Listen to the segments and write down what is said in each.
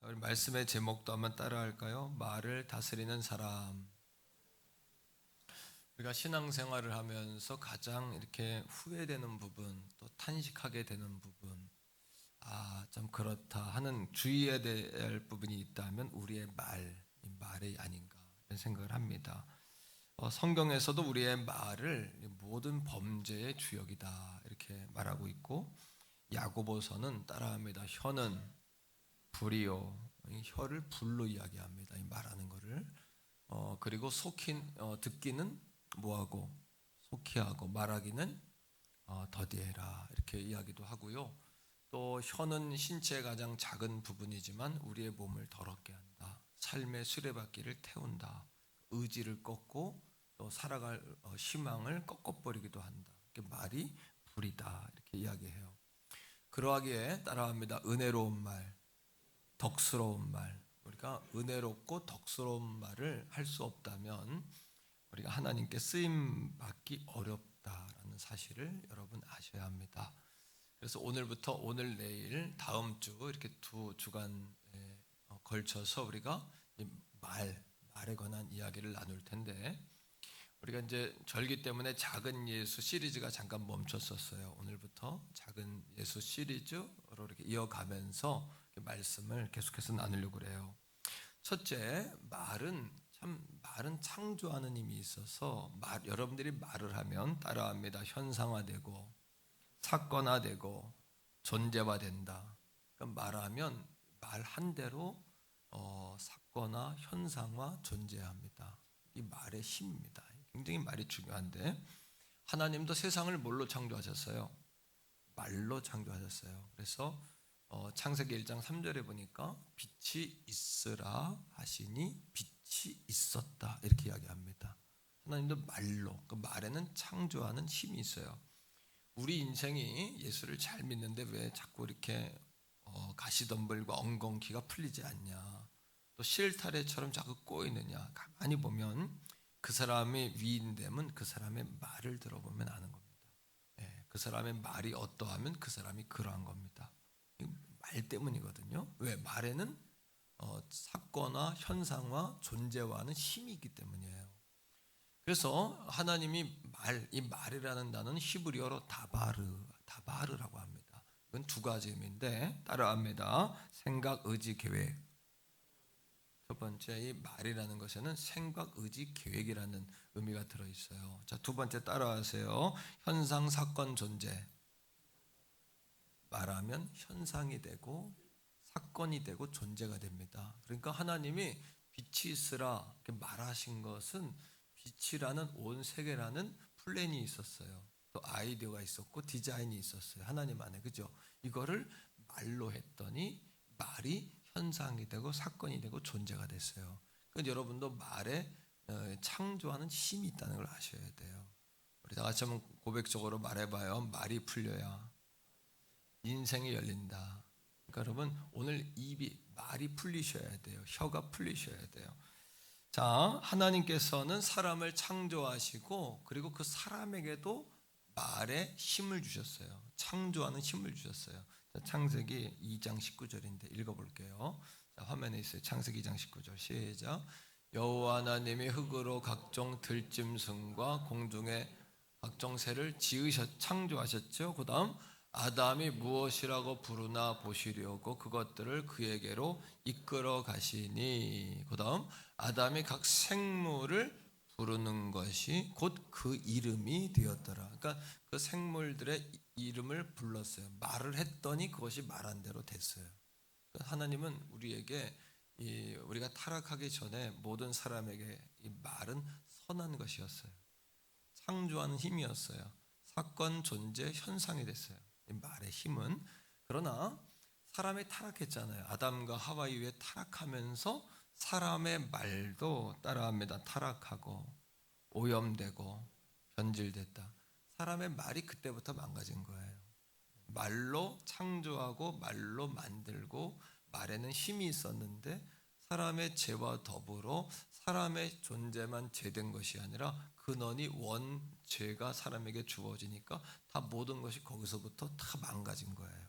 우리 말씀의 제목도 한번 따라할까요? 말을 다스리는 사람. 우리가 신앙생활을 하면서 가장 이렇게 후회되는 부분, 또 탄식하게 되는 부분, 좀 그렇다 하는 주의해야 될 부분이 있다면 우리의 말이 아닌가 이런 생각을 합니다. 성경에서도 우리의 말을 모든 범죄의 주역이다 이렇게 말하고 있고, 야고보서는 따라합니다. 혀는 불이요, 이 혀를 불로 이야기합니다. 이 말하는 거를. 그리고 듣기는 뭐하고 속히하고 말하기는 더디해라 이렇게 이야기도 하고요. 또 혀는 신체의 가장 작은 부분이지만 우리의 몸을 더럽게 한다. 삶의 수레바퀴를 태운다. 의지를 꺾고 또 살아갈 희망을 꺾어버리기도 한다. 말이 불이다 이렇게 이야기해요. 그러하기에 따라합니다. 은혜로운 말, 덕스러운 말. 우리가 은혜롭고 덕스러운 말을 할 수 없다면 우리가 하나님께 쓰임 받기 어렵다라는 사실을 여러분 아셔야 합니다. 그래서 오늘부터 오늘 내일 다음 주 이렇게 두 주간에 걸쳐서 우리가 말에 관한 이야기를 나눌 텐데, 우리가 이제 절기 때문에 작은 예수 시리즈가 잠깐 멈췄었어요. 오늘부터 작은 예수 시리즈로 이렇게 이어가면서 말씀을 계속해서 나누려고 그래요. 첫째, 말은 창조하는 힘이 있어서 여러분들이 말을 하면 따라합니다. 현상화되고 사건화되고 존재화된다. 그러니까 말하면 말한 대로 사건화, 현상화, 존재합니다. 이 말의 힘입니다. 굉장히 말이 중요한데, 하나님도 세상을 뭘로 창조하셨어요? 말로 창조하셨어요. 그래서 창세기 1장 3절에 보니까 빛이 있으라 하시니 빛이 있었다 이렇게 이야기합니다. 하나님도 말로, 그 말에는 창조하는 힘이 있어요. 우리 인생이 예수를 잘 믿는데 왜 자꾸 이렇게 가시덤불과 엉겅퀴가 풀리지 않냐, 또 실타래처럼 자꾸 꼬이느냐, 가만히 보면 그 사람의 위인됨은 그 사람의 말을 들어보면 아는 겁니다. 그 사람의 말이 어떠하면 그 사람이 그러한 겁니다. 말 때문이거든요. 왜? 말에는 사건화, 현상화, 존재화하는 힘이 있기 때문이에요. 그래서 하나님이 이 말이라는 단어는 히브리어로 다바르라고 합니다. 이건 두 가지 의미인데 따라합니다. 생각, 의지, 계획. 첫 번째, 이 말이라는 것에는 생각, 의지, 계획이라는 의미가 들어있어요. 자, 두 번째 따라하세요. 현상, 사건, 존재. 말하면 현상이 되고 사건이 되고 존재가 됩니다. 그러니까 하나님이 빛이 있으라 말하신 것은 빛이라는 온 세계라는 플랜이 있었어요. 또 아이디어가 있었고 디자인이 있었어요. 하나님 안에. 그죠? 이거를 말로 했더니 말이 현상이 되고 사건이 되고 존재가 됐어요. 그러니까 여러분도 말에 창조하는 힘이 있다는 걸 아셔야 돼요. 우리 다 같이 한번 고백적으로 말해봐요. 말이 풀려야 인생이 열린다. 그러니까 여러분 오늘 말이 풀리셔야 돼요. 혀가 풀리셔야 돼요. 자, 하나님께서는 사람을 창조하시고 그리고 그 사람에게도 말에 힘을 주셨어요. 창조하는 힘을 주셨어요. 자, 창세기 2장 19절인데 읽어볼게요. 자, 화면에 있어요. 창세기 2장 19절 시작. 여호와 하나님이 흙으로 각종 들짐승과 공중의 각종 새를 창조하셨죠. 그 다음 아담이 무엇이라고 부르나 보시려고 그것들을 그에게로 이끌어 가시니, 그 다음 아담이 각 생물을 부르는 것이 곧 그 이름이 되었더라. 그러니까 그 생물들의 이름을 불렀어요. 말을 했더니 그것이 말한 대로 됐어요. 그러니까 하나님은 우리에게 우리가 타락하기 전에 모든 사람에게 이 말은 선한 것이었어요. 창조하는 힘이었어요. 사건, 존재, 현상이 됐어요. 이 말의 힘은. 그러나 사람이 타락했잖아요. 아담과 하와 이후에 타락하면서 사람의 말도 따라합니다. 타락하고 오염되고 변질됐다. 사람의 말이 그때부터 망가진 거예요. 말로 창조하고 말로 만들고 말에는 힘이 있었는데 사람의 죄와 더불어 사람의 존재만 죄된 것이 아니라 근원이 원죄가 사람에게 주어지니까 다 모든 것이 거기서부터 다 망가진 거예요.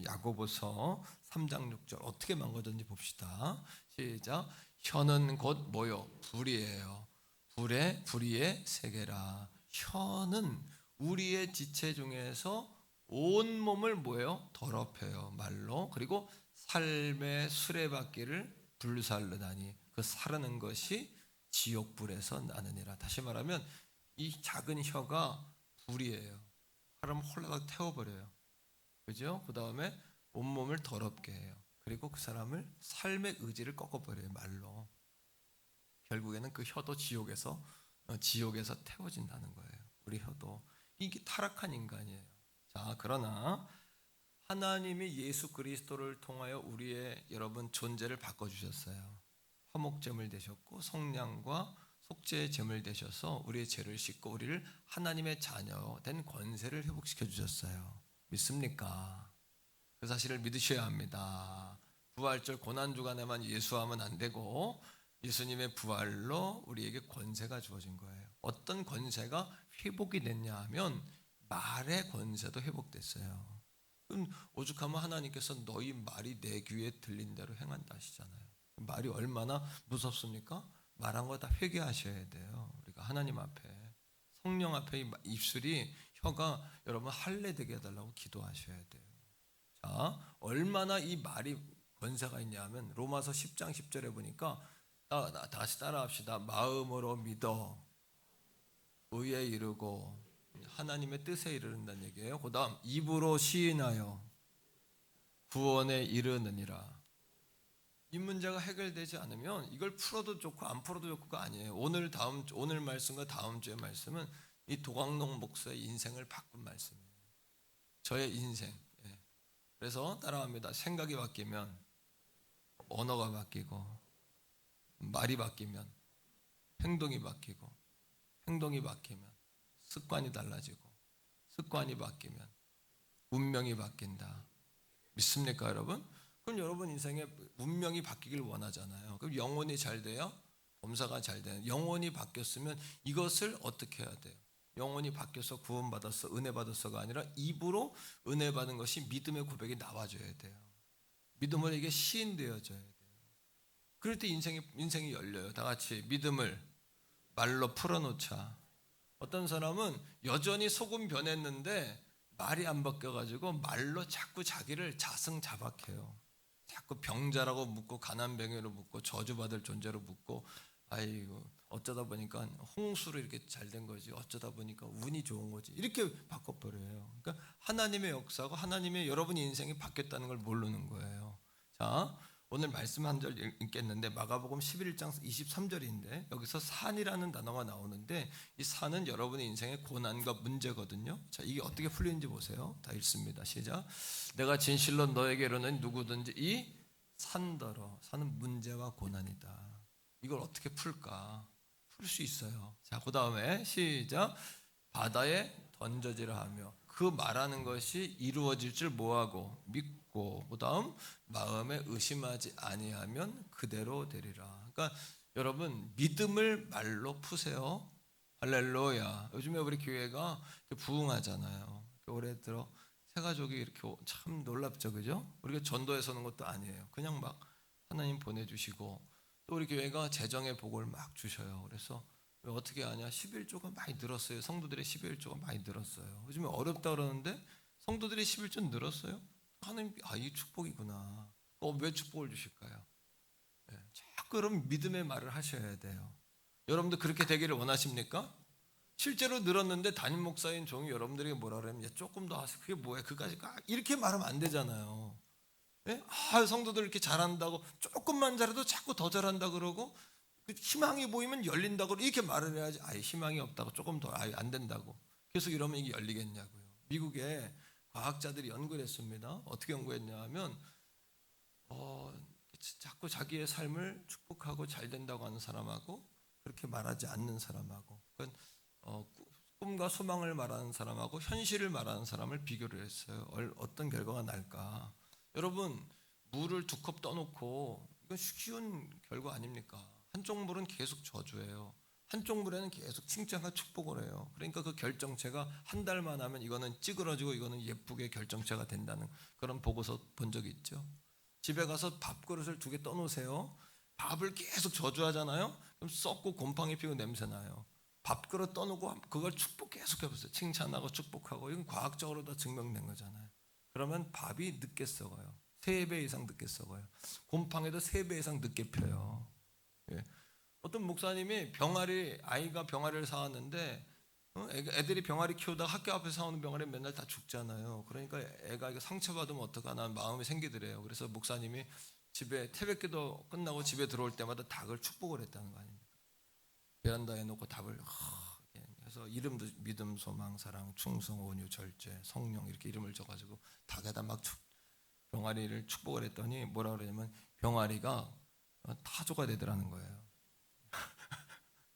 야고보서 3장 6절 어떻게 망가졌는지 봅시다. 시작. 혀는 곧 뭐요? 불이에요. 불의의 세계라. 혀는 우리의 지체 중에서 온 몸을 뭐예요? 더럽혀요. 말로. 그리고 삶의 수레바퀴를 불살르다니 그 사르는 것이 지옥불에서 나느니라. 다시 말하면 이 작은 혀가 불이에요. 사람 홀라닥 태워버려요. 그죠? 그 다음에 온몸을 더럽게 해요. 그리고 그 사람을 삶의 의지를 꺾어버려요. 말로. 결국에는 그 혀도 지옥에서 태워진다는 거예요. 우리 혀도. 이게 타락한 인간이에요. 자, 그러나 하나님이 예수 그리스도를 통하여 우리의 여러분 존재를 바꿔주셨어요. 화목제물 되셨고 성량과 속죄의 제물 되셔서 우리의 죄를 씻고 우리를 하나님의 자녀 된 권세를 회복시켜 주셨어요. 믿습니까? 그 사실을 믿으셔야 합니다. 부활절 고난주간에만 예수하면 안 되고 예수님의 부활로 우리에게 권세가 주어진 거예요. 어떤 권세가 회복이 됐냐 하면 말의 권세도 회복됐어요. 그럼 오죽하면 하나님께서 너희 말이 내 귀에 들린 대로 행한다 하시잖아요. 말이 얼마나 무섭습니까? 말한 거 다 회개하셔야 돼요. 우리가 하나님 앞에 성령 앞에 입술이 혀가 여러분 할례되게 해달라고 기도하셔야 돼요. 자, 얼마나 이 말이 권세가 있냐면 로마서 10장 10절에 보니까 다시 따라합시다. 마음으로 믿어 의에 이르고 하나님의 뜻에 이르는다는 얘기예요. 그 다음 입으로 시인하여 구원에 이르느니라. 이 문제가 해결되지 않으면 이걸 풀어도 좋고 안 풀어도 좋고가 아니에요. 오늘 말씀과 다음 주의 말씀은 이 도광농 목사의 인생을 바꾼 말씀이에요. 저의 인생. 그래서 따라합니다. 생각이 바뀌면 언어가 바뀌고 말이 바뀌면 행동이 바뀌고 행동이 바뀌면 습관이 달라지고 습관이 바뀌면 운명이 바뀐다. 믿습니까, 여러분? 그럼 여러분 인생에 운명이 바뀌길 원하잖아요. 그럼 영혼이 잘 돼요? 범사가 잘 돼요. 영혼이 바뀌었으면 이것을 어떻게 해야 돼요? 영혼이 바뀌어서 구원받았어, 은혜 받았어가 아니라 입으로 은혜 받은 것이 믿음의 고백이 나와줘야 돼요. 믿음으로 이게 시인되어져야 돼요. 그럴 때 인생이 열려요. 다 같이 믿음을 말로 풀어놓자. 어떤 사람은 여전히 속은 변했는데 말이 안 바뀌어가지고 말로 자꾸 자기를 자승자박해요. 자꾸 병자라고 묻고 가난뱅이로 묻고 저주받을 존재로 묻고 아이고 어쩌다 보니까 홍수로 이렇게 잘 된 거지 어쩌다 보니까 운이 좋은 거지 이렇게 바꿔버려요. 그러니까 하나님의 역사고 하나님의 여러분의 인생이 바뀌었다는 걸 모르는 거예요. 자, 오늘 말씀 한 절 읽겠는데 마가복음 11장 23절인데 여기서 산이라는 단어가 나오는데 이 산은 여러분의 인생의 고난과 문제거든요. 자, 이게 어떻게 풀리는지 보세요. 다 읽습니다. 시작. 내가 진실로 너에게 이르노니 누구든지 이 산더러 산은 문제와 고난이다. 이걸 어떻게 풀까? 풀 수 있어요. 자, 그 다음에 시작. 바다에 던져지라 하며 그 말하는 것이 이루어질 줄 뭐하고 믿고 그 다음 마음에 의심하지 아니하면 그대로 되리라. 그러니까 여러분 믿음을 말로 푸세요. 할렐루야. 요즘에 우리 교회가 부흥하잖아요. 올해 들어 새 가족이 이렇게 참 놀랍죠, 그죠? 우리가 전도해서 오는 것도 아니에요. 그냥 막 하나님 보내주시고 또 우리 교회가 재정의 복을 막 주셔요. 그래서 어떻게 하냐? 11조가 많이 늘었어요. 성도들의 11조가 많이 늘었어요. 요즘에 어렵다 그러는데 성도들의 11조 늘었어요. 하나님, 이 축복이구나. 왜 축복을 주실까요? 자꾸 여러분 믿음의 말을 하셔야 돼요. 여러분도 그렇게 되기를 원하십니까? 실제로 늘었는데 담임 목사인 종이 여러분들에게 뭐라 그러면 조금 더 하세요. 그게 뭐야? 그까지 이렇게 말하면 안 되잖아요. 예? 성도들 이렇게 잘한다고 조금만 잘해도 자꾸 더 잘한다 그러고 희망이 보이면 열린다고 이렇게 말을 해야지. 희망이 없다고 조금 더 안 된다고 계속 이러면 이게 열리겠냐고요. 미국에 과학자들이 연구를 했습니다. 어떻게 연구했냐 하면 자꾸 자기의 삶을 축복하고 잘 된다고 하는 사람하고 그렇게 말하지 않는 사람하고 꿈과 소망을 말하는 사람하고 현실을 말하는 사람을 비교를 했어요. 어떤 결과가 날까? 여러분 물을 2컵 떠놓고 이건 쉬운 결과 아닙니까? 한쪽 물은 계속 저주예요. 한쪽 물에는 계속 칭찬과 축복을 해요. 그러니까 그 결정체가 한 달만 하면 이거는 찌그러지고 이거는 예쁘게 결정체가 된다는 그런 보고서 본 적이 있죠. 집에 가서 밥그릇을 2개 떠놓으세요. 밥을 계속 저주하잖아요. 그럼 썩고 곰팡이 피고 냄새 나요. 밥그릇 떠놓고 그걸 축복 계속 해보세요. 칭찬하고 축복하고. 이건 과학적으로 다 증명된 거잖아요. 그러면 밥이 늦게 썩어요. 3배 이상 늦게 썩어요. 곰팡이도 3배 이상 늦게 펴요. 예. 어떤 목사님이 아이가 병아리를 사왔는데 애들이 병아리 키우다가 학교 앞에 사오는 병아리 맨날 다 죽잖아요. 그러니까 애가 이거 상처받으면 어떡하나 마음이 생기더래요. 그래서 목사님이 집에 태백기도 끝나고 집에 들어올 때마다 닭을 축복을 했다는 거 아닙니까? 베란다에 놓고 닭을 해서 이름도 믿음, 소망, 사랑, 충성, 온유, 절제, 성령 이렇게 이름을 줘가지고 닭에다 막 병아리를 축복을 했더니 뭐라 그러냐면 병아리가 타조가 되더라는 거예요.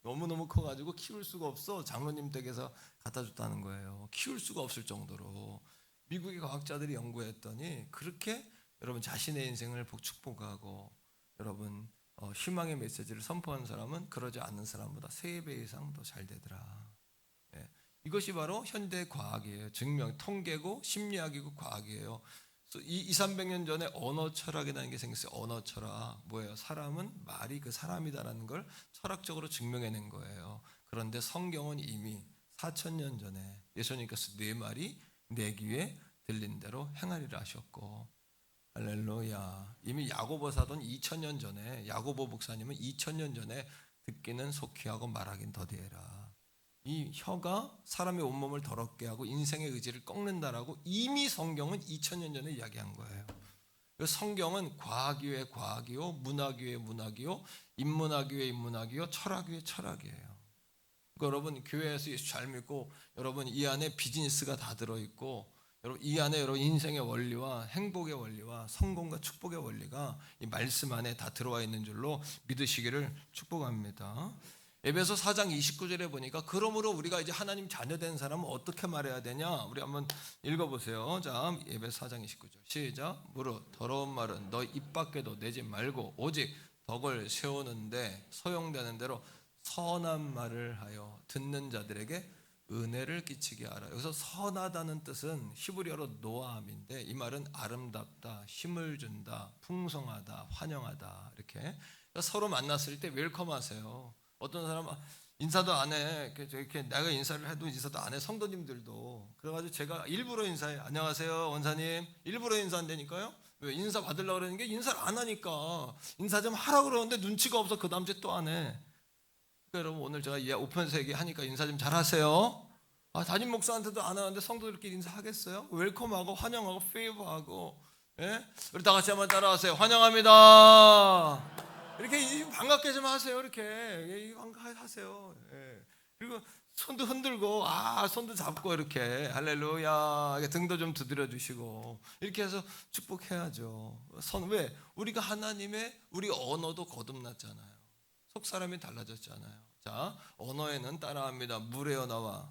너무너무 커가지고 키울 수가 없어. 장로님 댁에서 갖다 줬다는 거예요. 키울 수가 없을 정도로. 미국의 과학자들이 연구했더니 그렇게 여러분 자신의 인생을 축복하고 여러분 희망의 메시지를 선포하는 사람은 그러지 않는 사람보다 3배 이상 더 잘 되더라. 예. 이것이 바로 현대 과학이에요. 증명, 통계고 심리학이고 과학이에요. 200~300년 전에 언어 철학이라는 게 생겼어요. 언어 철학. 뭐예요? 사람은 말이 그 사람이다라는 걸 철학적으로 증명해낸 거예요. 그런데 성경은 이미 4000년 전에 예수님께서 네 말이 내 귀에 들린 대로 행하리라 하셨고, 할렐루야. 이미 야고보 사도는 2000년 전에, 야고보 목사님은 2000년 전에 듣기는 속히 하고 말하긴 더디해라. 이 혀가 사람의 온몸을 더럽게 하고 인생의 의지를 꺾는다라고 이미 성경은 2000년 전에 이야기한 거예요. 성경은 과학 위에 과학이요, 문학 위에 문학이요, 인문학 위에 인문학이요, 철학 위에 철학이에요. 그러니까 여러분 교회에서 예수 잘 믿고 여러분 이 안에 비즈니스가 다 들어있고 여러분 이 안에 여러분 인생의 원리와 행복의 원리와 성공과 축복의 원리가 이 말씀 안에 다 들어와 있는 줄로 믿으시기를 축복합니다. 에베소 4장 29절에 보니까 그러므로 우리가 이제 하나님 자녀된 사람은 어떻게 말해야 되냐? 우리 한번 읽어보세요. 자, 에베소 4장 29절 시작. 무릇 더러운 말은 너 입 밖에도 내지 말고 오직 덕을 세우는데 소용되는 대로 선한 말을 하여 듣는 자들에게 은혜를 끼치게 하라. 여기서 선하다는 뜻은 히브리어로 노아함인데 이 말은 아름답다, 힘을 준다, 풍성하다, 환영하다 이렇게. 그러니까 서로 만났을 때 웰컴하세요. 어떤 사람은 인사도 안 해. 이렇게 내가 인사를 해도 인사도 안 해. 성도님들도. 그래가지고 제가 일부러 인사해. 안녕하세요, 원사님. 일부러 인사 안 되니까요. 왜? 인사 받으려고 그러는 게 인사를 안 하니까. 인사 좀 하라고 그러는데 눈치가 없어. 그 다음 주에 또 안 해. 그러니까 여러분 오늘 제가 오픈해서 얘기하니까 인사 좀 잘하세요. 담임 목사한테도 안 하는데 성도들끼리 인사하겠어요? 웰컴하고 환영하고 페이버하고. 예? 우리 다 같이 한번 따라하세요. 환영합니다. 이렇게 반갑게 좀 하세요. 이렇게 반갑하세요. 예. 그리고 손도 흔들고 손도 잡고 이렇게 할렐루야 이렇게 등도 좀 두드려 주시고 이렇게 해서 축복해야죠. 왜? 우리가 하나님의 우리 언어도 거듭났잖아요. 속 사람이 달라졌잖아요. 자, 언어에는 따라합니다. 물의 언어와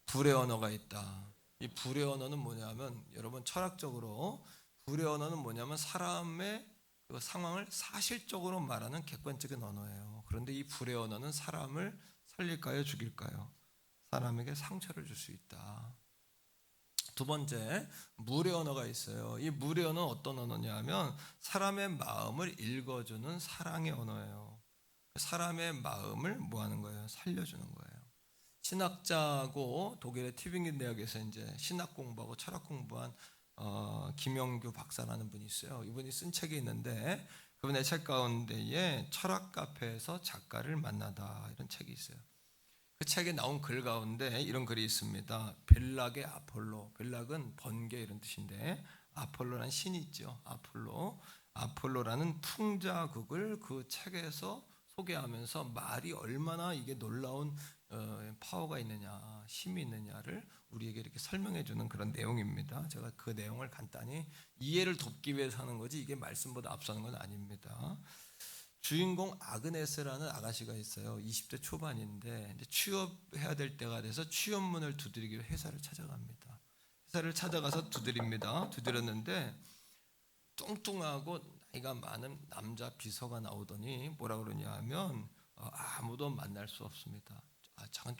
불의 언어가 있다. 이 불의 언어는 뭐냐면 여러분 철학적으로 불의 언어는 뭐냐면 사람의 그 상황을 사실적으로 말하는 객관적인 언어예요. 그런데 이 불의 언어는 사람을 살릴까요, 죽일까요? 사람에게 상처를 줄 수 있다. 두 번째, 물의 언어가 있어요. 이 물의 언어는 어떤 언어냐면 사람의 마음을 읽어주는 사랑의 언어예요. 사람의 마음을 뭐 하는 거예요? 살려주는 거예요. 신학자고 독일의 튜빙겐 대학에서 이제 신학 공부하고 철학 공부한 김영규 박사라는 분이 있어요. 이분이 쓴 책이 있는데 그분의 책 가운데에 철학 카페에서 작가를 만나다 이런 책이 있어요. 그 책에 나온 글 가운데 이런 글이 있습니다. 벨락의 아폴로. 벨락은 번개 이런 뜻인데 아폴로라는 신이 있죠. 아폴로라는 풍자극을 그 책에서 소개하면서 말이 얼마나 이게 놀라운 파워가 있느냐, 힘이 있느냐를 우리에게 이렇게 설명해 주는 그런 내용입니다. 제가 그 내용을 간단히 이해를 돕기 위해서 하는 거지 이게 말씀보다 앞서는 건 아닙니다. 주인공 아그네스라는 아가씨가 있어요. 20대 초반인데 이제 취업해야 될 때가 돼서 취업문을 두드리기로 회사를 찾아갑니다. 회사를 찾아가서 두드립니다. 두드렸는데 뚱뚱하고 나이가 많은 남자 비서가 나오더니 뭐라 그러냐 하면 아무도 만날 수 없습니다. 잠깐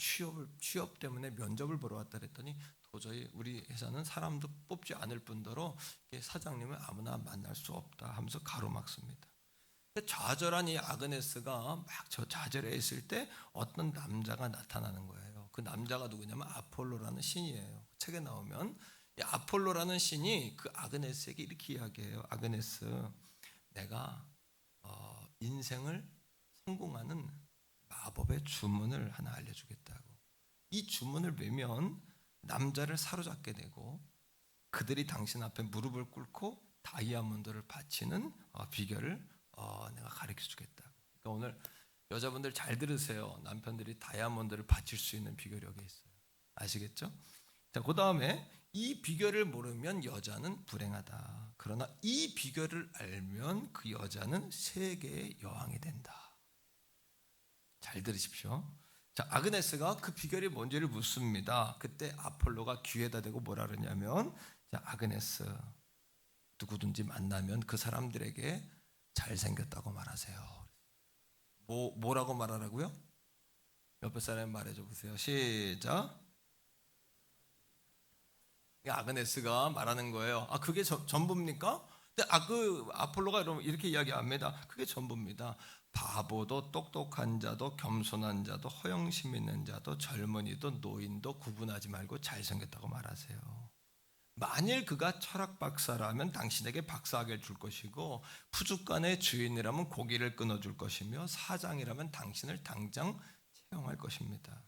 취업 때문에 면접을 보러 왔다 그랬더니 도저히 우리 회사는 사람도 뽑지 않을 뿐더러 사장님을 아무나 만날 수 없다 하면서 가로막습니다. 좌절한 이 아그네스가 막 저 좌절해 있을 때 어떤 남자가 나타나는 거예요. 그 남자가 누구냐면 아폴로라는 신이에요. 책에 나오면 이 아폴로라는 신이 그 아그네스에게 이렇게 이야기해요. 아그네스, 내가 인생을 성공하는 마법의 주문을 하나 알려주겠다고. 이 주문을 외면 남자를 사로잡게 되고 그들이 당신 앞에 무릎을 꿇고 다이아몬드를 바치는 비결을 내가 가르쳐주겠다. 그러니까 오늘 여자분들 잘 들으세요. 남편들이 다이아몬드를 바칠 수 있는 비결이 여기 있어요. 아시겠죠? 자, 그 다음에 이 비결을 모르면 여자는 불행하다. 그러나 이 비결을 알면 그 여자는 세계의 여왕이 된다. 잘 들으십시오. 자, 아그네스가 그 비결이 뭔지를 묻습니다. 그때 아폴로가 귀에다 대고 뭐라 그러냐면, 자, 아그네스, 누구든지 만나면 그 사람들에게 잘생겼다고 말하세요. 뭐라고 말하라고요? 옆에 사람 말해줘 보세요. 시작. 아그네스가 말하는 거예요. 그게 전부입니까? 근데 그 아폴로가 이렇게 이야기합니다. 그게 전부입니다. 바보도 똑똑한 자도 겸손한 자도 허영심 있는 자도 젊은이도 노인도 구분하지 말고 잘생겼다고 말하세요. 만일 그가 철학 박사라면 당신에게 박사학위를 줄 것이고 푸주간의 주인이라면 고기를 끊어줄 것이며 사장이라면 당신을 당장 채용할 것입니다.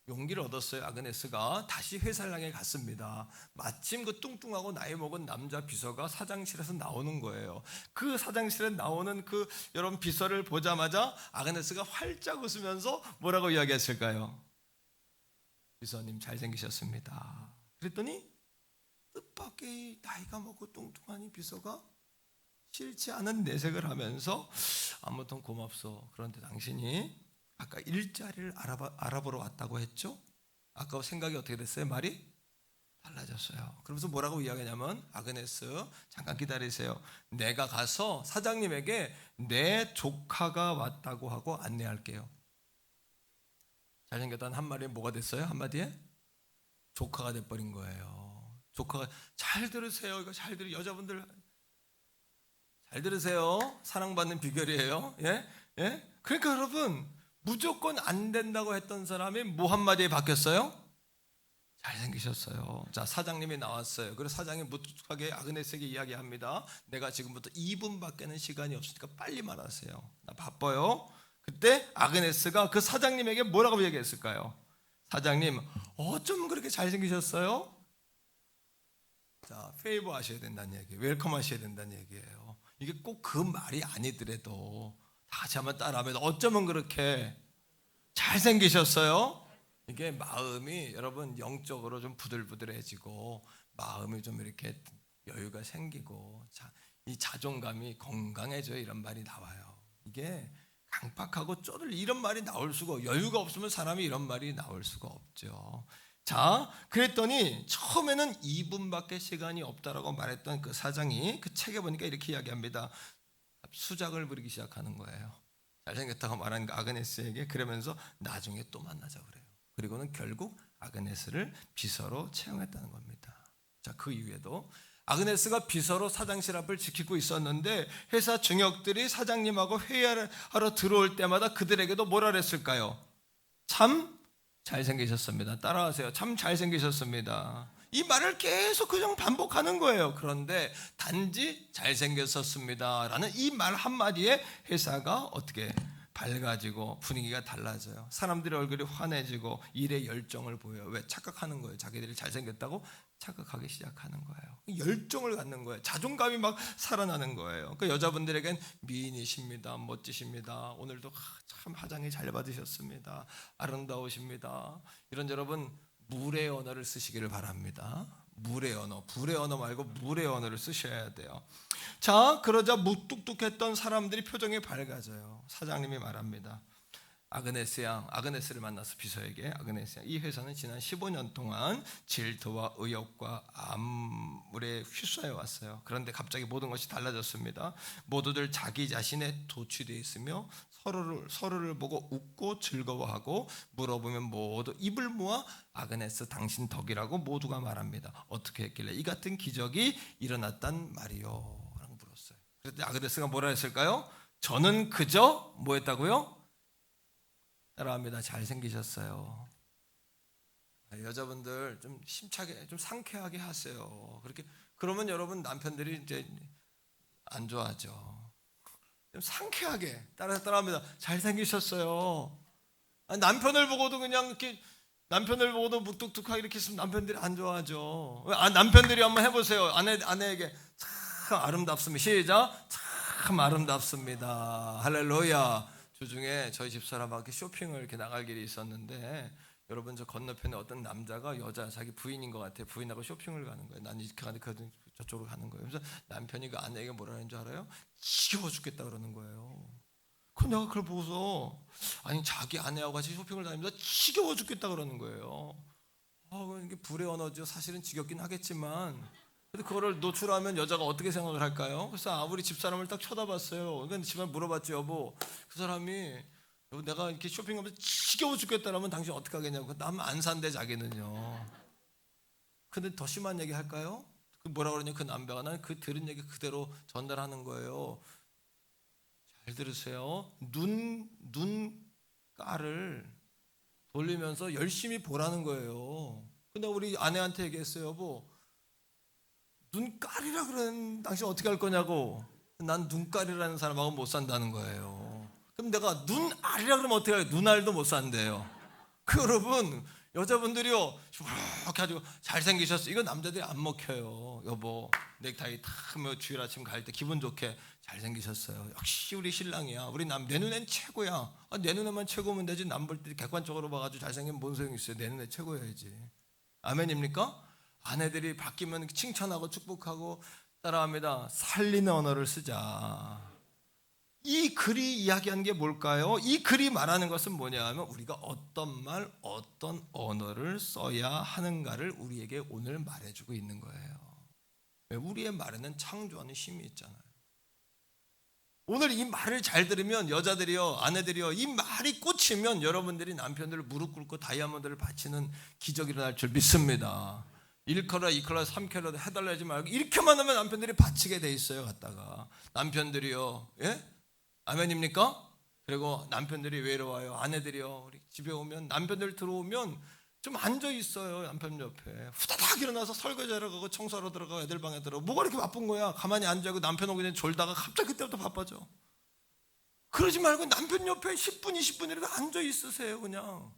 용기를 얻었어요. 아그네스가 다시 회사를 향해 갔습니다. 마침 그 뚱뚱하고 나이 먹은 남자 비서가 사장실에서 나오는 거예요. 그 사장실에 나오는 그 여러분 비서를 보자마자 아그네스가 활짝 웃으면서 뭐라고 이야기했을까요? 비서님 잘생기셨습니다. 그랬더니 뜻밖의 나이가 먹고 뚱뚱한 이 비서가 싫지 않은 내색을 하면서 아무튼 고맙소. 그런데 당신이 아까 일자리를 알아보러 왔다고 했죠? 아까 생각이 어떻게 됐어요? 말이 달라졌어요. 그러면서 뭐라고 이야기하냐면, 아그네스 잠깐 기다리세요. 내가 가서 사장님에게 내 조카가 왔다고 하고 안내할게요. 잘생겼다는 한마디에 뭐가 됐어요? 한마디에 조카가 돼버린 거예요. 조카가, 잘 들으세요. 이거 잘 들으세요. 여자분들 잘 들으세요. 사랑받는 비결이에요. 예? 예? 그러니까 여러분, 무조건 안 된다고 했던 사람이 뭐 한마디에 바뀌었어요? 잘생기셨어요. 자, 사장님이 나왔어요. 그래서 사장이 무뚝하게 아그네스에게 이야기합니다. 내가 지금부터 2분밖에는 시간이 없으니까 빨리 말하세요. 나 바빠요. 그때 아그네스가 그 사장님에게 뭐라고 얘기했을까요? 사장님, 어쩜 그렇게 잘생기셨어요? 자, 페이버 하셔야 된다는 얘기예요. 웰컴 하셔야 된다는 얘기예요. 이게 꼭 그 말이 아니더라도 다 같이 한번 따라하면 어쩌면 그렇게 잘생기셨어요? 이게 마음이 여러분 영적으로 좀 부들부들해지고 마음이 좀 이렇게 여유가 생기고 이 자존감이 건강해져요. 이런 말이 나와요. 이게 강팍하고 쪼들 이런 말이 나올 수가, 여유가 없으면 사람이 이런 말이 나올 수가 없죠. 자, 그랬더니 처음에는 2분밖에 시간이 없다라고 말했던 그 사장이 그 책에 보니까 이렇게 이야기합니다. 수작을 부리기 시작하는 거예요. 잘생겼다고 말한 그 아그네스에게. 그러면서 나중에 또 만나자 그래요. 그리고는 결국 아그네스를 비서로 채용했다는 겁니다. 자, 그 이후에도 아그네스가 비서로 사장실 앞을 지키고 있었는데 회사 중역들이 사장님하고 회의하러 들어올 때마다 그들에게도 뭐라 그랬을까요? 참 잘생기셨습니다. 따라하세요. 참 잘생기셨습니다. 이 말을 계속 그냥 반복하는 거예요. 그런데 단지 잘생겼었습니다 라는 이 말 한마디에 회사가 어떻게 밝아지고 분위기가 달라져요. 사람들의 얼굴이 환해지고 일에 열정을 보여요. 왜? 착각하는 거예요. 자기들이 잘생겼다고 착각하기 시작하는 거예요. 열정을 갖는 거예요. 자존감이 막 살아나는 거예요. 그 여자분들에겐 미인이십니다. 멋지십니다. 오늘도 참 화장이 잘 받으셨습니다. 아름다우십니다. 이런 여러분 물의 언어를 쓰시기를 바랍니다. 물의 언어, 불의 언어 말고 물의 언어를 쓰셔야 돼요. 자, 그러자 무뚝뚝했던 사람들이 표정이 밝아져요. 사장님이 말합니다. 아그네스 양, 아그네스를 만나서 비서에게, 아그네스 양, 이 회사는 지난 15년 동안 질투와 의욕과 암울에 휩싸여 왔어요. 그런데 갑자기 모든 것이 달라졌습니다. 모두들 자기 자신에 도취되어 있으며 서로를 보고 웃고 즐거워하고 물어보면 모두 입을 모아 아그네스 당신 덕이라고 모두가 말합니다. 어떻게 했길래 이 같은 기적이 일어났단 말이요? 라고 물었어요. 그랬더니 아그네스가 뭐라 했을까요? 저는 그저 뭐 했다고요? 따라합니다. 잘생기셨어요. 여자분들 좀 심차게 좀 상쾌하게 하세요. 그렇게 그러면 여러분 남편들이 이제 안 좋아하죠. 좀 상쾌하게 따라합니다. 잘생기셨어요. 남편을 보고도 그냥 이렇게 남편을 보고도 무뚝뚝하게 이렇게 있으면 남편들이 안 좋아하죠. 남편들이 한번 해보세요. 아내에게 참 아름답습니다. 시작. 참 아름답습니다. 할렐루야. 주중에 저희 집사람하고 쇼핑을 이렇게 나갈 길이 있었는데 여러분 저 건너편에 어떤 남자가 여자 자기 부인인 것 같아요. 부인하고 쇼핑을 가는 거예요. 난 이렇게 가는 저쪽으로 가는 거예요. 그래서 남편이 그 아내에게 뭐라는 줄 알아요? 지겨워 죽겠다 그러는 거예요. 그 내가 그걸 보고서 아니 자기 아내하고 같이 쇼핑을 다니면서 지겨워 죽겠다 그러는 거예요. 이게 불의 언어죠. 사실은 지겹긴 하겠지만 근데 그거를 노출하면 여자가 어떻게 생각을 할까요? 그래서 우리 집사람을 딱 쳐다봤어요. 그러니까 집사람 물어봤죠. 여보 그 사람이 여보 내가 이렇게 쇼핑하면서 지겨워 죽겠다라면 당신 어떻게 하겠냐고. 남 안 산대 자기는요. 근데 더 심한 얘기 할까요? 그 뭐라 그러냐 그 남자가 난 그 들은 얘기 그대로 전달하는 거예요. 잘 들으세요. 눈가를 돌리면서 열심히 보라는 거예요. 근데 우리 아내한테 얘기했어요. 여보 눈깔이라 그러는 당신 어떻게 할 거냐고. 난 눈깔이라는 사람하고 못 산다는 거예요. 그럼 내가 눈알이라 그러면 어떻게 해요? 눈알도 못 산대요. 그 여러분 여자분들이요 이렇게 아주 잘생기셨어. 이거 남자들이 안 먹혀요. 여보 넥타이 탁 주일 아침 갈 때 기분 좋게 잘생기셨어요. 역시 우리 신랑이야. 우리 내 눈엔 최고야. 내 눈에만 최고면 되지. 남 볼 때 객관적으로 봐가지고 잘생기면 뭔 소용이 있어요. 내 눈에 최고여야지. 아멘입니까? 아내들이 바뀌면 칭찬하고 축복하고 따라합니다. 살리는 언어를 쓰자. 이 글이 이야기하는 게 뭘까요? 이 글이 말하는 것은 뭐냐 하면 우리가 어떤 말, 어떤 언어를 써야 하는가를 우리에게 오늘 말해주고 있는 거예요. 우리의 말에는 창조하는 힘이 있잖아요. 오늘 이 말을 잘 들으면 여자들이요, 아내들이요, 이 말이 꽂히면 여러분들이 남편들을 무릎 꿇고 다이아몬드를 바치는 기적이 일어날 줄 믿습니다. 1카라, 2카라, 3카라 해달라 하지 말고 이렇게만 하면 남편들이 바치게 돼 있어요. 갖다가 남편들이요, 예? 아멘입니까? 그리고 남편들이 외로워요. 아내들이요, 우리 집에 오면 남편들 들어오면 좀 앉아 있어요. 남편 옆에 후다닥 일어나서 설거지하러 가고 청소하러 들어가고 애들 방에 들어가고 뭐가 이렇게 바쁜 거야? 가만히 앉아있고 남편 오기 전에 졸다가 갑자기 그때부터 바빠져. 그러지 말고 남편 옆에 10분, 20분이라도 앉아 있으세요. 그냥.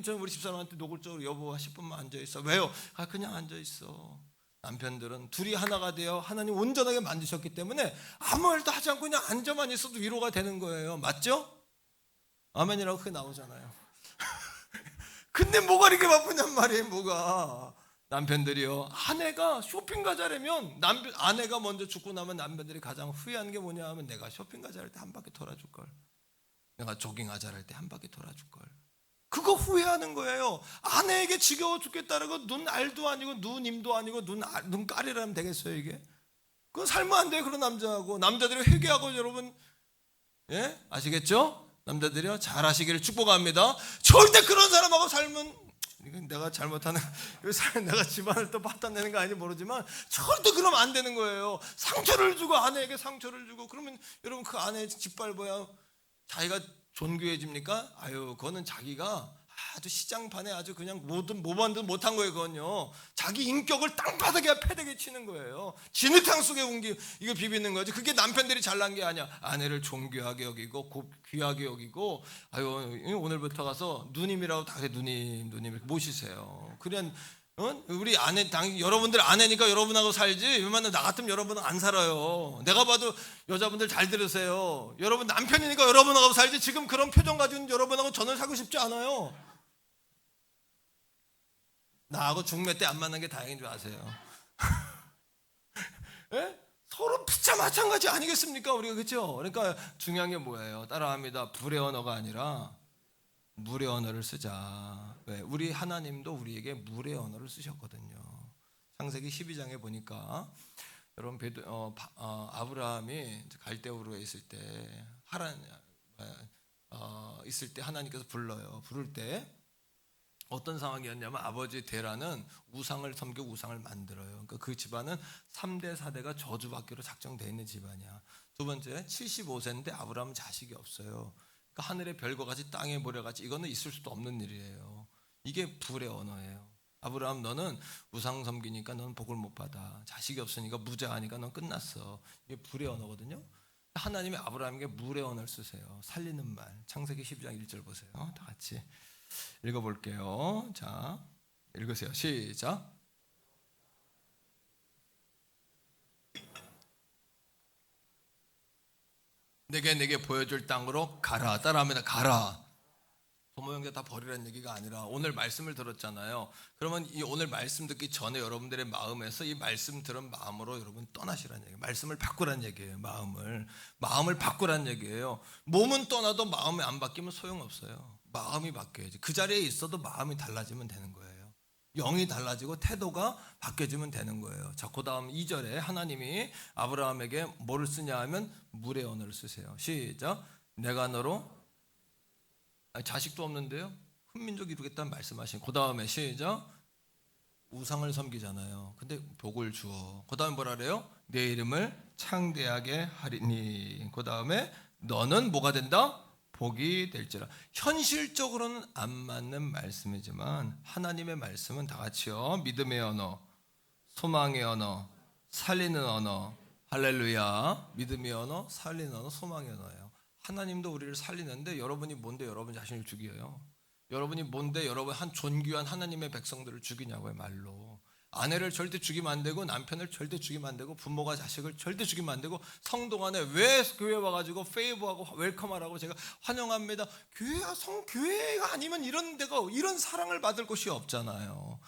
저는 우리 집사람한테 노골적으로 여보 10분만 앉아 있어. 왜요? 그냥 앉아 있어. 남편들은 둘이 하나가 되어 하나님 온전하게 만드셨기 때문에 아무 말도 하지 않고 그냥 앉아만 있어도 위로가 되는 거예요. 맞죠? 아멘이라고 그게 나오잖아요. 근데 뭐가 이렇게 바쁘냔 말이에요. 뭐가. 남편들이요, 아내가 쇼핑 가자라면 아내가 먼저 죽고 나면 남편들이 가장 후회하는 게 뭐냐 하면 내가 쇼핑 가자 할 때 한 바퀴 돌아줄 걸, 내가 조깅하자 할 때 한 바퀴 돌아줄 걸. 그거 후회하는 거예요. 아내에게 지겨워 죽겠다라고 눈알도 아니고 눈임도 아니고 눈깔이라면 되겠어요 이게? 그건 살면 안 돼요. 그런 남자하고. 남자들이 회개하고 여러분, 예? 아시겠죠? 남자들이요, 잘하시기를 축복합니다. 절대 그런 사람하고 살면, 이건 내가 잘못하는, 내가 집안을 또 받아내는 거 아닌지 모르지만 절대 그러면 안 되는 거예요. 상처를 주고, 아내에게 상처를 주고 그러면 여러분 그 아내 짓밟아야 자기가 존귀해집니까? 그거는 자기가 아주 시장판에 아주 그냥 모반도 못한 거예요. 그건요, 자기 인격을 땅바닥에 패대기 치는 거예요. 진흙탕 속에 이거 비비는 거지. 그게 남편들이 잘난 게 아니야. 아내를 존귀하게 여기고 귀하게 여기고, 오늘부터 가서 누님이라고 다 그래. 누님 이렇게 모시세요. 그냥 우리 아내, 여러분들 아내니까 여러분하고 살지, 웬만하면 나 같으면 여러분은 안 살아요. 내가 봐도 여자분들 잘 들으세요. 여러분 남편이니까 여러분하고 살지, 지금 그런 표정 가지고 여러분하고 저는 살고 싶지 않아요. 나하고 중매 때 안 만난 게 다행인 줄 아세요? 예? 서로 피차 마찬가지 아니겠습니까? 우리가, 그렇죠? 그러니까 중요한 게 뭐예요? 따라합니다. 불의 언어가 아니라 물의 언어를 쓰자. 왜? 우리 하나님도 우리에게 물의 언어를 쓰셨거든요. 창세기 12장에 보니까 여러분 아브라함이 갈대우르에 있을 때 있을 때 하나님께서 불러요. 부를 때 어떤 상황이었냐면 아버지 데라는 우상을 섬기고 우상을 만들어요. 그러니까 그 집안은 3대 4대가 저주받기로 작정되어 있는 집안이야. 두 번째, 75세인데 아브라함은 자식이 없어요. 그러니까 하늘의 별과 같이 땅의 모래같이 이거는 있을 수도 없는 일이에요. 이게 불의 언어예요. 아브라함, 너는 우상 섬기니까 너는 복을 못 받아. 자식이 없으니까 무자하니까 넌 끝났어. 이게 불의 언어거든요. 하나님이 아브라함에게 물의 언어를 쓰세요. 살리는 말. 창세기 12장 1절 보세요. 다 같이 읽어볼게요. 자, 읽으세요. 시작. 내게 보여줄 땅으로 가라. 따라합니다. 가라. 부모 형제 다 버리라는 얘기가 아니라 오늘 말씀을 들었잖아요. 그러면 이 오늘 말씀 듣기 전에 여러분들의 마음에서 이 말씀 들은 마음으로 여러분 떠나시라는 얘기예요. 말씀을 바꾸라는 얘기예요. 마음을 바꾸라는 얘기예요. 몸은 떠나도 마음이 안 바뀌면 소용없어요. 마음이 바뀌어야지. 그 자리에 있어도 마음이 달라지면 되는 거예요. 영이 달라지고 태도가 바뀌어지면 되는 거예요. 자, 그 다음 2절에 하나님이 아브라함에게 뭐를 쓰냐 하면 물의 언어를 쓰세요. 시작. 내가 너로 자식도 없는데요, 큰 민족 이루겠다는 말씀하신. 그 다음에 시작. 우상을 섬기잖아요. 근데 복을 주어. 그 다음에 뭐라 그래요? 내 이름을 창대하게 하리니. 그 다음에 너는 뭐가 된다? 복이 될지라. 현실적으로는 안 맞는 말씀이지만 하나님의 말씀은 다 같이요. 믿음의 언어, 소망의 언어, 살리는 언어. 할렐루야. 믿음의 언어, 살리는 언어, 소망의 언어예요. 하나님도 우리를 살리는데 여러분이 뭔데 여러분 자신을 죽여요? 여러분이 뭔데 여러분 한 존귀한 하나님의 백성들을 죽이냐고요. 말로. 아내를 절대 죽이면 안 되고 남편을 절대 죽이면 안 되고 부모가 자식을 절대 죽이면 안 되고 성도 간에 왜 교회 와가지고 페이버하고 웰컴하라고 제가 환영합니다. 교회가 아니면 이런 데가 이런 사랑을 받을 곳이 없잖아요.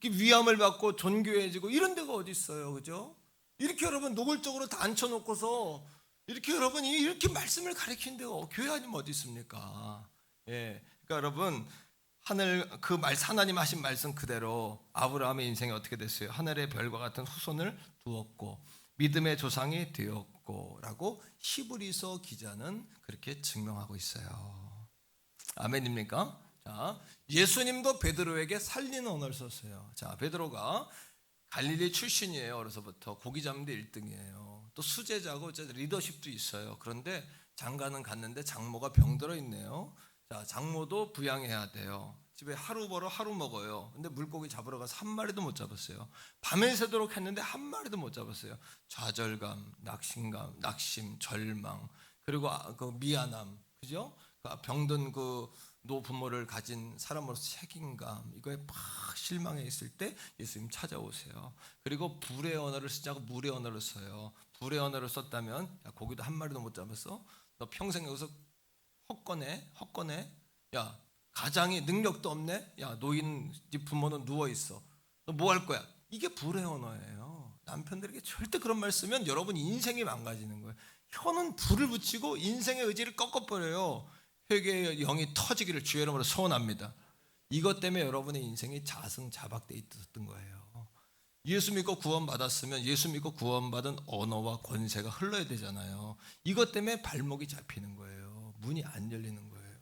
위함을 받고 존귀해지고 이런 데가 어디 있어요, 그죠? 이렇게 여러분 노골적으로 다 앉혀놓고서 이렇게 여러분이 이렇게 말씀을 가르치는 데가 교회 아니면 어디 있습니까? 예, 그러니까 여러분 하나님 하신 말씀 그대로 아브라함의 인생이 어떻게 됐어요? 하늘의 별과 같은 후손을 두었고 믿음의 조상이 되었고라고 히브리서 기자는 그렇게 증명하고 있어요. 아멘입니까? 자, 예수님도 베드로에게 살리는 언어를 썼어요. 자, 베드로가 갈릴리 출신이에요. 어려서부터 고기 잡는 데 1등이에요. 또 수제자고 리더십도 있어요. 그런데 장가는 갔는데 장모가 병들어 있네요. 자, 장모도 부양해야 돼요. 집에 하루 벌어 하루 먹어요. 근데 물고기 잡으러 가서 한 마리도 못 잡았어요. 밤에 새도록 했는데 한 마리도 못 잡았어요. 좌절감, 낙심, 절망, 그리고 그 미안함, 그죠? 병든 그 노부모를 가진 사람으로서 책임감, 이거에 막 실망해 있을 때 예수님 찾아오세요. 그리고 불의 언어를 쓰자고 물의 언어를 써요. 불의 언어를 썼다면, 야, 고기도 한 마리도 못 잡았어? 너 평생 여기서 헛거네? 야, 가장이 능력도 없네? 야, 노인 집 부모는 누워있어. 너 뭐 할 거야? 이게 불의 언어예요. 남편들에게 절대 그런 말 쓰면 여러분 인생이 망가지는 거예요. 혀는 불을 붙이고 인생의 의지를 꺾어버려요. 회개의 영이 터지기를 주의 이름으로 소원합니다. 이것 때문에 여러분의 인생이 자승자박돼 있었던 거예요. 예수 믿고 구원받았으면 예수 믿고 구원받은 언어와 권세가 흘러야 되잖아요. 이것 때문에 발목이 잡히는 거예요. 문이 안 열리는 거예요.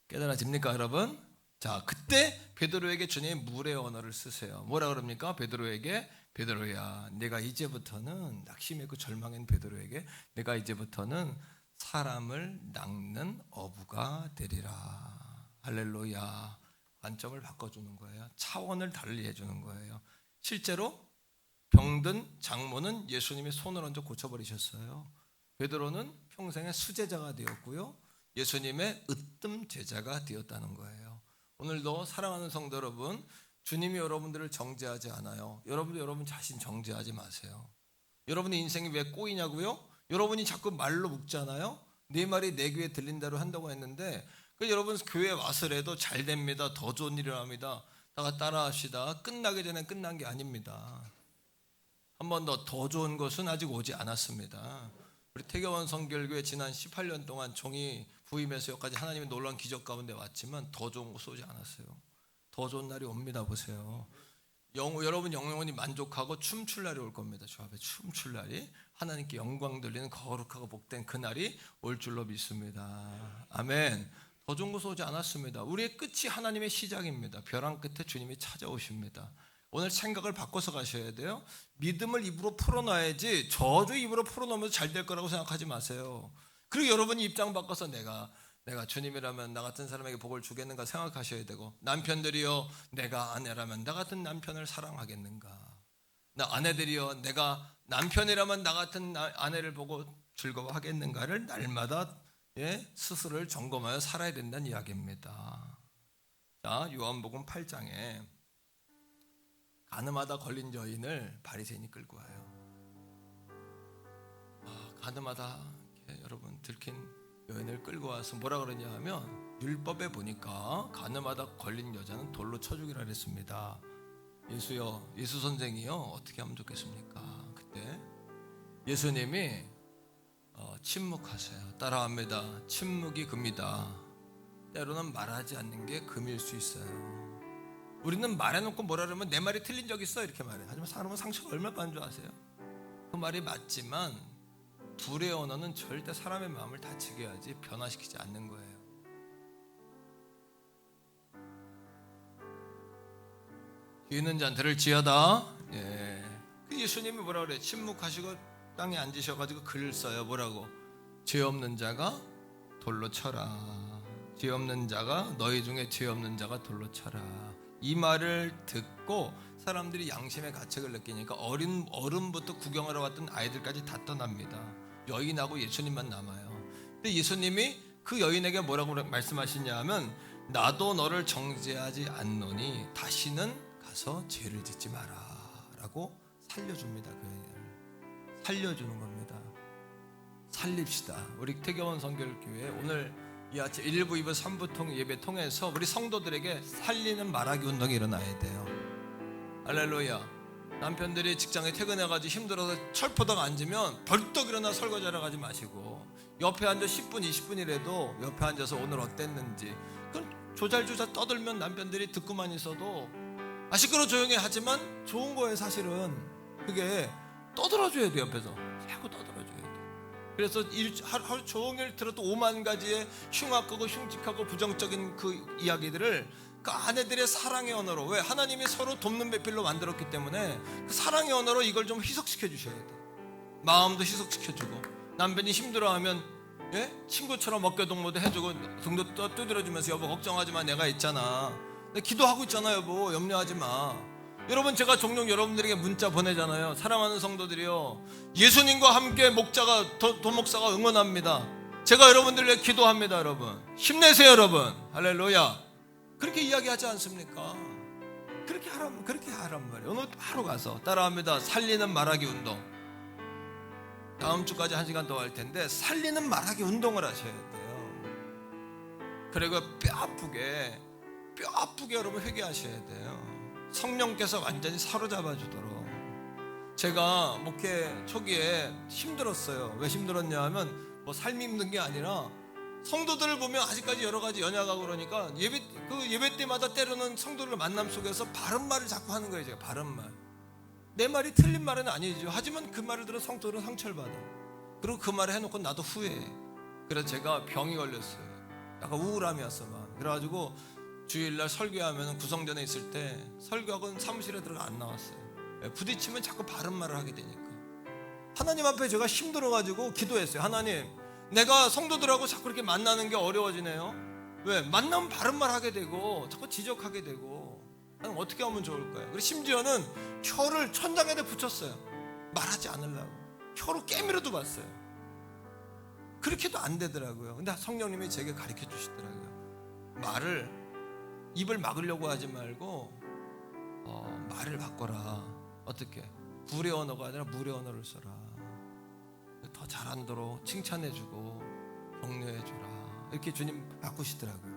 깨달아집니까, 여러분? 자, 그때 베드로에게 주님이 물의 언어를 쓰세요. 뭐라 그럽니까? 베드로에게, 베드로야, 내가 이제부터는 낙심했고 절망한 베드로에게 내가 이제부터는 사람을 낚는 어부가 되리라. 할렐루야. 관점을 바꿔주는 거예요. 차원을 달리 해주는 거예요. 실제로 병든 장모는 예수님이 손을 얹어 고쳐버리셨어요. 베드로는 평생의 수제자가 되었고요, 예수님의 으뜸 제자가 되었다는 거예요. 오늘도 사랑하는 성도 여러분, 주님이 여러분들을 정죄하지 않아요. 여러분도 여러분 자신 정죄하지 마세요. 여러분의 인생이 왜 꼬이냐고요? 여러분이 자꾸 말로 묵잖아요. 네 말이 내 귀에 들린 대로 한다고 했는데, 여러분 교회에 와서라도 잘 됩니다, 더 좋은 일을 합니다, 다 따라합시다. 끝나기 전에 끝난 게 아닙니다. 한 번 더 좋은 것은 아직 오지 않았습니다. 우리 태교원 성결교회 지난 18년 동안 종이 부임해서 여기까지 하나님의 놀라운 기적 가운데 왔지만 더 좋은 것은 오지 않았어요. 더 좋은 날이 옵니다. 보세요. 여러분 영원히 만족하고 춤출 날이 올 겁니다. 주 앞에 춤출 날이, 하나님께 영광 돌리는 거룩하고 복된 그날이 올 줄로 믿습니다. 아멘. 더 좋은 곳 오지 않았습니다. 우리의 끝이 하나님의 시작입니다. 벼랑 끝에 주님이 찾아오십니다. 오늘 생각을 바꿔서 가셔야 돼요. 믿음을 입으로 풀어놔야지 저주 입으로 풀어놓으면 잘 될 거라고 생각하지 마세요. 그리고 여러분이 입장 바꿔서 내가 주님이라면 나 같은 사람에게 복을 주겠는가 생각하셔야 되고, 남편들이여 내가 아내라면 나 같은 남편을 사랑하겠는가, 나 아내들이여 내가 남편이라면 나 같은 아내를 보고 즐거워하겠는가를 날마다 스스로를 점검하여 살아야 된다는 이야기입니다. 자, 요한복음 8장에 가늠하다 걸린 여인을 바리새인이 끌고 와요. 가늠하다 여러분 들킨 여인을 끌고 와서 뭐라 그러냐 하면, 율법에 보니까 가늠하다 걸린 여자는 돌로 쳐 죽이라 그랬습니다. 예수 선생이요 어떻게 하면 좋겠습니까? 그때 예수님이 침묵하세요. 따라합니다. 침묵이 금이다. 때로는 말하지 않는 게 금일 수 있어요. 우리는 말해놓고 뭐라 그러면 내 말이 틀린 적 있어 이렇게 말해. 하지만 사람은 상처가 얼마나 많은 줄 아세요? 그 말이 맞지만 불의 언어는 절대 사람의 마음을 다치게 하지 변화시키지 않는 거예요. 뒤에 있는 자는 들을 지어다. 예수님이 뭐라 그래? 침묵하시고 땅에 앉으셔가지고 글을 써요. 뭐라고? 죄 없는 자가 돌로 쳐라. 죄 없는 자가, 너희 중에 죄 없는 자가 돌로 쳐라. 이 말을 듣고 사람들이 양심의 가책을 느끼니까 어른부터 구경하러 왔던 아이들까지 다 떠납니다. 여인하고 예수님만 남아요. 근데 예수님이 그 여인에게 뭐라고 말씀하시냐 하면, 나도 너를 정죄하지 않노니 다시는 가서 죄를 짓지 마라 라고 살려줍니다. 그 여인을 살려주는 겁니다. 살립시다. 우리 태교원 선결교회 오늘 이 아침 1부, 2부, 3부 예배 통해서 우리 성도들에게 살리는 말하기 운동이 일어나야 돼요. 할렐루야. 남편들이 직장에 퇴근해가지고 힘들어서 철포덕 앉으면 벌떡 일어나 설거지하러 가지 마시고, 옆에 앉아 10분, 20분이라도 옆에 앉아서 오늘 어땠는지 그건 조잘조잘 떠들면 남편들이 듣고만 있어도 시끄러 조용히 하지만 좋은 거예요. 사실은 그게 떠들어줘야 돼요. 옆에서 자꾸 떠들어줘야 돼요. 그래서 하루 종일 들어도 5만 가지의 흉악하고 흉측하고 부정적인 그 이야기들을 그 아내들의 사랑의 언어로, 왜? 하나님이 서로 돕는 배필로 만들었기 때문에 그 사랑의 언어로 이걸 좀 희석시켜 주셔야 돼. 마음도 희석시켜주고, 남편이 힘들어하면 친구처럼 어깨동무도 해주고 등도 두드려주면서 여보 걱정하지 마, 내가 있잖아, 내가 기도하고 있잖아, 여보 염려하지 마. 여러분, 제가 종종 여러분들에게 문자 보내잖아요. 사랑하는 성도들이요, 예수님과 함께 목자가 도목사가 응원합니다. 제가 여러분들 위해 기도합니다. 여러분 힘내세요. 여러분 할렐루야. 그렇게 이야기하지 않습니까? 그렇게 하란 말이에요. 오늘 바로 가서 따라합니다. 살리는 말하기 운동. 다음 주까지 1시간 더 할 텐데 살리는 말하기 운동을 하셔야 돼요. 그리고 뼈 아프게 여러분 회개하셔야 돼요. 성령께서 완전히 사로잡아 주도록. 제가 목회 초기에 힘들었어요. 왜 힘들었냐 하면 뭐 삶이 힘든 게 아니라 성도들을 보면 아직까지 여러 가지 연약하고 그러니까 예배 때마다 때로는 성도들 만남 속에서 바른 말을 자꾸 하는 거예요. 제가 바른 말. 내 말이 틀린 말은 아니죠. 하지만 그 말을 들어 성도들은 상처를 받아. 그리고 그 말을 해놓고 나도 후회해. 그래서 제가 병이 걸렸어요. 약간 우울함이었어 막. 그래가지고 주일날 설교하면 구성전에 있을 때 설교학원 사무실에 들어가 안 나왔어요. 부딪히면 자꾸 바른 말을 하게 되니까. 하나님 앞에 제가 힘들어가지고 기도했어요. 하나님, 내가 성도들하고 자꾸 이렇게 만나는 게 어려워지네요. 왜? 만나면 바른 말 하게 되고 자꾸 지적하게 되고. 나는 어떻게 하면 좋을까요? 그리고 심지어는 혀를 천장에다 붙였어요. 말하지 않으려고. 혀로 깨밀어도 봤어요. 그렇게도 안 되더라고요. 근데 성령님이 제게 가르쳐 주시더라고요. 입을 막으려고 하지 말고 말을 바꿔라. 어떻게? 불의 언어가 아니라 물의 언어를 써라. 더 잘하도록 칭찬해주고 격려해주라. 이렇게 주님 바꾸시더라고요.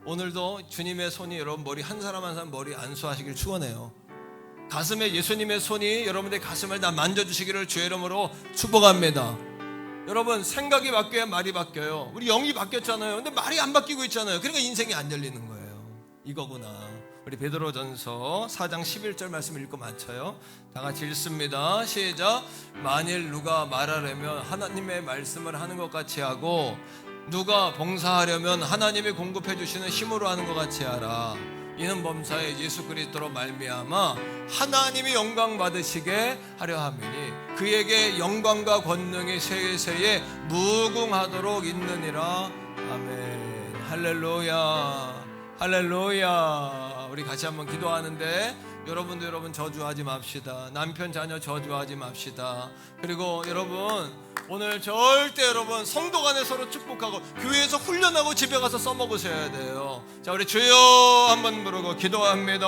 오늘도 주님의 손이 여러분 머리 한 사람 한 사람 머리 안수하시길 축원해요. 가슴에 예수님의 손이 여러분의 가슴을 다 만져주시기를 주의 이름으로 축복합니다. 여러분, 생각이 바뀌어야 말이 바뀌어요. 우리 영이 바뀌었잖아요. 근데 말이 안 바뀌고 있잖아요. 그러니까 인생이 안 열리는 거예요. 이거구나. 우리 베드로전서 4장 11절 말씀 읽고 마쳐요. 다 같이 읽습니다. 시작. 만일 누가 말하려면 하나님의 말씀을 하는 것 같이 하고 누가 봉사하려면 하나님이 공급해 주시는 힘으로 하는 것 같이 하라. 이는 범사에 예수 그리스도로 말미암아 하나님이 영광 받으시게 하려 함이니 그에게 영광과 권능이 세세에 무궁하도록 있느니라. 아멘. 할렐루야. 할렐루야. 우리 같이 한번 기도하는데 여러분도 여러분 저주하지 맙시다. 남편 자녀 저주하지 맙시다. 그리고 여러분 오늘 절대 여러분 성도 간에 서로 축복하고 교회에서 훈련하고 집에 가서 써먹으셔야 돼요. 자, 우리 주여 한번 부르고 기도합니다.